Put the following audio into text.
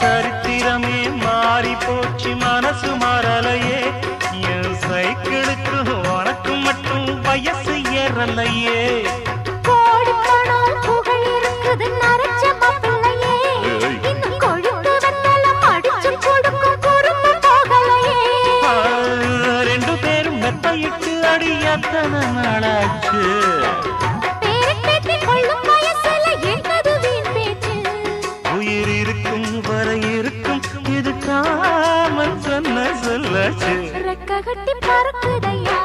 சரித்திரமே மாறி போச்சு மனசு மாறலையே என் சைக்கிளுக்கு உனக்கு மட்டும் வயசு ஏறலையே கோடி பணம் புகழ் இருக்குது நரைச்ச மாப்பிள்ளையே இன்னும் கொழுப்பு வெத்தலம் அடிச்சு கொடுக்கும் குறும்பு போகலையே ரெண்டு பேரும் மெத்தையிட்டு அடி எத்தனை நாளாச்சு பேரப்பேத்தி கொள்ளும் வயசுல என்னது வீண் பேச்சு உயிர் இருக்கும் வரை இருக்கும் இது காமன் சொன்ன சொல்லாச்சு ரெக்க கட்டி பறக்குதையா